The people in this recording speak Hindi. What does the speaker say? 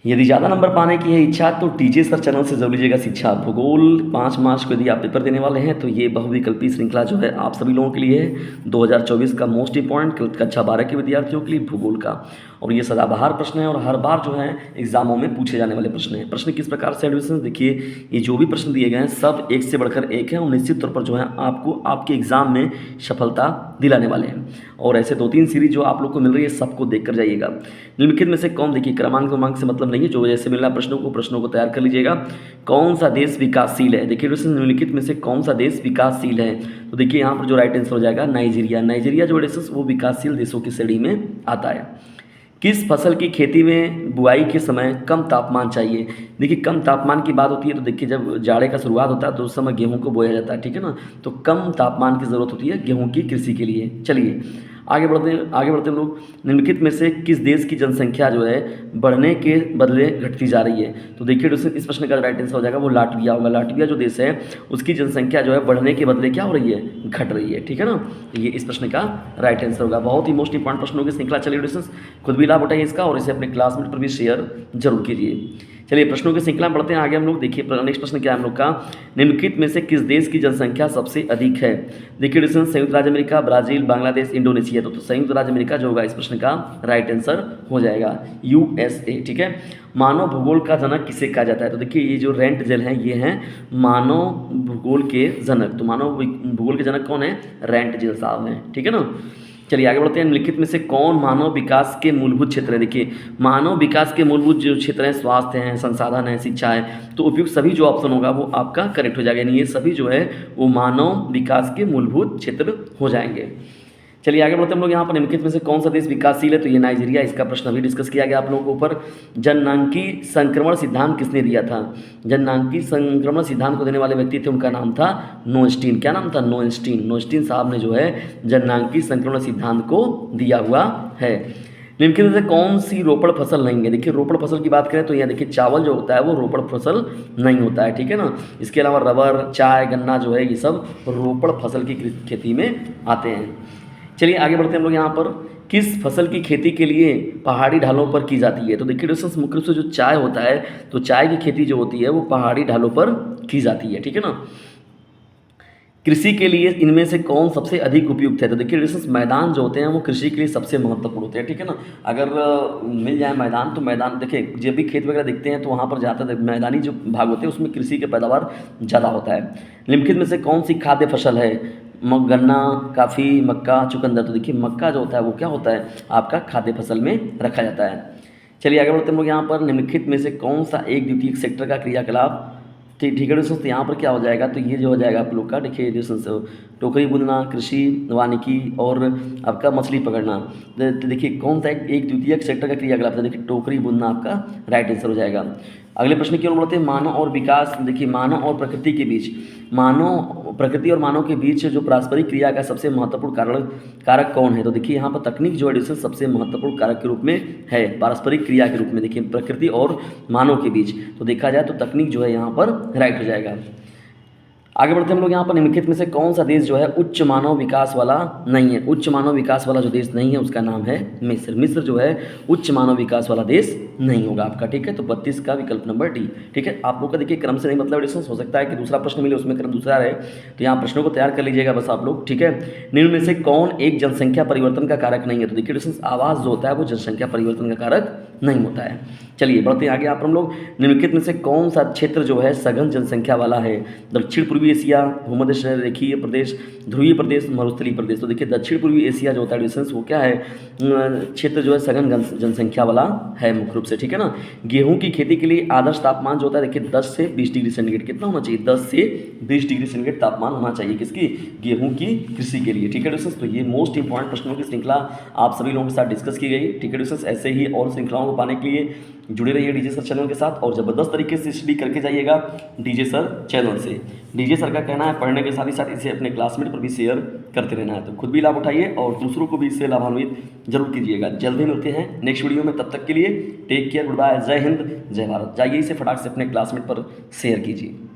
यदि ज़्यादा नंबर पाने की है इच्छा तो टीजे सर चैनल से जरूर लीजिएगा शिक्षा भूगोल। 5 मार्च को यदि आप पेपर देने वाले हैं तो ये बहुविकल्पी श्रृंखला जो है आप सभी लोगों के लिए है 2024 का मोस्ट इंपॉर्टेंट कक्षा 12 के विद्यार्थियों के लिए भूगोल का। और ये सदाबहार प्रश्न है और हर बार जो है एग्जामों में पूछे जाने वाले प्रश्न हैं। प्रश्न किस प्रकार से एडमिशन देखिए, ये जो भी प्रश्न दिए गए हैं सब एक से बढ़कर एक है और निश्चित तौर पर जो है आपको आपके एग्जाम में सफलता दिलाने वाले हैं। और ऐसे 2-3 सीरीज जो आप लोग को मिल रही है सबको देख कर जाइएगा। निम्नलिखित में से कौन, देखिए क्रमांक से मतलब नहीं है, जो जैसे मिल रहा प्रश्नों को तैयार कर लीजिएगा। कौन सा देश विकासशील है, देखिए दोस्तों निम्नलिखित में से कौन सा देश विकासशील है, तो देखिए यहाँ पर जो राइट आंसर हो जाएगा नाइजीरिया। नाइजीरिया जो देश वो विकासशील देशों की श्रेणी में आता है। किस फसल की खेती में बुआई के समय कम तापमान चाहिए, देखिए कम तापमान की बात होती है तो देखिए जब जाड़े का शुरुआत होता है तो उस समय गेहूं को बोया जाता है, ठीक है ना, तो कम तापमान की ज़रूरत होती है गेहूं की कृषि के लिए। चलिए आगे बढ़ते हैं लोग। निम्नलिखित में से किस देश की जनसंख्या जो है बढ़ने के बदले घटती जा रही है, तो देखिए दोस्तों इस प्रश्न का राइट आंसर हो जाएगा वो लाटविया होगा। लाटविया जो देश है उसकी जनसंख्या जो है बढ़ने के बदले क्या हो रही है, घट रही है, ठीक है ना, तो ये इस प्रश्न का राइट आंसर होगा। बहुत ही मोस्ट इंपॉर्टेंट प्रश्नों की श्रृंखला। चलिए दोस्तों खुद भी लाभ उठाइए इसका और इसे अपने क्लासमेट पर भी शेयर जरूर कीजिए। चलिए प्रश्नों की श्रृंखला में बढ़ते हैं आगे हम लोग। देखिए नेक्स्ट प्रश्न क्या है हम लोग का, निम्नलिखित में से किस देश की जनसंख्या सबसे अधिक है, देखिए दोस्तों संयुक्त राज्य अमेरिका, ब्राजील, बांग्लादेश, इंडोनेशिया। तो संयुक्त राज्य अमेरिका जो होगा इस प्रश्न का राइट आंसर हो जाएगा USA, ठीक है। मानव भूगोल का जनक किसे कहा जाता है, तो देखिए ये जो रेंट जेल हैं ये हैं मानव भूगोल के जनक। तो मानव भूगोल के जनक कौन है, रेंट जेल साहब हैं, ठीक है ना। चलिए आगे बढ़ते हैं। निम्नलिखित में से कौन मानव विकास के मूलभूत क्षेत्र है, देखिए मानव विकास के मूलभूत जो क्षेत्र हैं स्वास्थ्य हैं, संसाधन है, शिक्षा है, तो उपयुक्त सभी जो ऑप्शन होगा वो आपका करेक्ट हो जाएगा, यानी ये सभी जो है वो मानव विकास के मूलभूत क्षेत्र हो जाएंगे। चलिए आगे बढ़ते हैं हम लोग। यहाँ पर निम्नलिखित में से कौन सा देश विकासशील है, तो ये नाइजीरिया। इसका प्रश्न अभी डिस्कस किया गया आप लोगों के ऊपर। जननांकी संक्रमण सिद्धांत किसने दिया था, जननांकी संक्रमण सिद्धांत को देने वाले व्यक्ति थे, उनका नाम था नोएस्टीन। क्या नाम था, नोएस्टीन। नोएस्टीन साहब ने जो है जननांकी संक्रमण सिद्धांत को दिया हुआ है। निम्नलिखित में से कौन सी रोपड़ फसल नहीं है, देखिए रोपड़ फसल की बात करें तो यहाँ देखिए चावल जो होता है वो रोपड़ फसल नहीं होता है, ठीक है ना। इसके अलावा रबर, चाय, गन्ना जो है ये सब रोपड़ फसल की खेती में आते हैं। चलिए आगे बढ़ते हैं हम लोग। यहाँ पर किस फसल की खेती के लिए पहाड़ी ढालों पर की जाती है, तो देखिए दोस्तों मुख्य रूप से जो चाय होता है तो चाय की खेती जो होती है वो पहाड़ी ढालों पर की जाती है, ठीक है ना। कृषि के लिए इनमें से कौन सबसे अधिक उपयुक्त है, तो देखिए दोस्तों मैदान जो होते हैं वो कृषि के लिए सबसे महत्वपूर्ण होते हैं, ठीक है ना। अगर मिल जाए मैदान तो मैदान देखिए जब भी खेत वगैरह देखते हैं तो वहाँ पर ज़्यादातर मैदानी जो भाग होते हैं उसमें कृषि की पैदावार ज़्यादा होता है। निम्नलिखित में से कौन सी खाद्य फसल है, गन्ना, काफ़ी, मक्का, चुकंदर। तो देखिए मक्का जो होता है वो क्या होता है आपका खाद्य फसल में रखा जाता है। चलिए आगे बढ़ते हैं हम लोग। यहाँ पर निम्नलिखित में से कौन सा एक द्वितीयक सेक्टर का क्रियाकलाप, ठीक है दोस्तों, यहाँ पर क्या हो जाएगा, तो ये जो हो जाएगा आप लोग का, देखिए दोस्तों टोकरी बुनना, कृषि, वानिकी और आपका मछली पकड़ना। तो देखिए कौन सा एक द्वितीयक सेक्टर का क्रियाकलाप है, देखिए टोकरी बुनना आपका राइट आंसर हो जाएगा। अगले प्रश्न की ओर बढ़ते हैं। मानव और विकास, देखिए मानव और प्रकृति के बीच, प्रकृति और मानव के बीच जो पारस्परिक क्रिया का सबसे महत्वपूर्ण कारक कौन है, तो देखिए यहाँ पर तकनीक जो है सबसे महत्वपूर्ण कारक के रूप में है, पारस्परिक क्रिया के रूप में देखिए प्रकृति और मानव के बीच, तो देखा जाए तो तकनीक जो है यहाँ पर राइट हो जाएगा। आगे बढ़ते हम लोग। यहाँ पर निम्नलिखित में से कौन सा देश जो है उच्च मानव विकास वाला नहीं है, उच्च मानव विकास वाला जो देश नहीं है उसका नाम है मिस्र। मिस्र जो है उच्च मानव विकास वाला देश नहीं होगा आपका, ठीक है। तो 32 का विकल्प नंबर डी, ठीक है। आप लोग का देखिए क्रम से नहीं मतलब डिस्टेंस हो सकता है कि दूसरा प्रश्न मिले उसमें क्रम दूसरा रहे, तो यहाँ प्रश्नों को तैयार कर लीजिएगा बस आप लोग, ठीक है। निम्न में से कौन एक जनसंख्या परिवर्तन का कारक नहीं है, तो देखिए डिस्टेंस आवास जो होता है वो जनसंख्या परिवर्तन का कारक नहीं होता है। चलिए बढ़ते हैं आगे। यहाँ पर हम लोग निम्नलिखित में से कौन सा क्षेत्र जो है सघन जनसंख्या वाला है, दक्षिण पूर्वी एशिया, भूमध्य रेखीय प्रदेश, ध्रुवीय प्रदेश, मरुस्थलीय प्रदेश। तो देखिए दक्षिण पूर्वी एशिया जो होता है डिस्टेंस वो क्या है, क्षेत्र जो है सघन जनसंख्या वाला है मुख्य रूप से, ठीक है ना। गेहूं की खेती के लिए आदर्श तापमान जो होता है देखिए 10 से 20 डिग्री सेंटीग्रेड कितना होना चाहिए, 10 से 20 डिग्री सेंटीग्रेड तापमान होना चाहिए किसकी, गेहूं की कृषि के लिए, ठीक है दोस्तों। तो ये मोस्ट इंपॉर्टेंट प्रश्नों की श्रृंखला आप सभी लोगों के साथ डिस्कस की गई, ठीक है दोस्तों। ऐसे ही और श्रृंखलाओं को पाने के लिए जुड़े रहिए डीजे सर चैनल के साथ और ज़बरदस्त तरीके से स्टडी करके जाइएगा डीजे सर चैनल से। डीजे सर का कहना है पढ़ने के साथ ही साथ इसे अपने क्लासमेट पर भी शेयर करते रहना है, तो खुद भी लाभ उठाइए और दूसरों को भी इससे लाभान्वित जरूर कीजिएगा। जल्दी मिलते हैं नेक्स्ट वीडियो में, तब तक के लिए टेक केयर, गुड बाय, जय हिंद, जय भारत। जाइए इसे फटाक से अपने क्लासमेट पर शेयर कीजिए।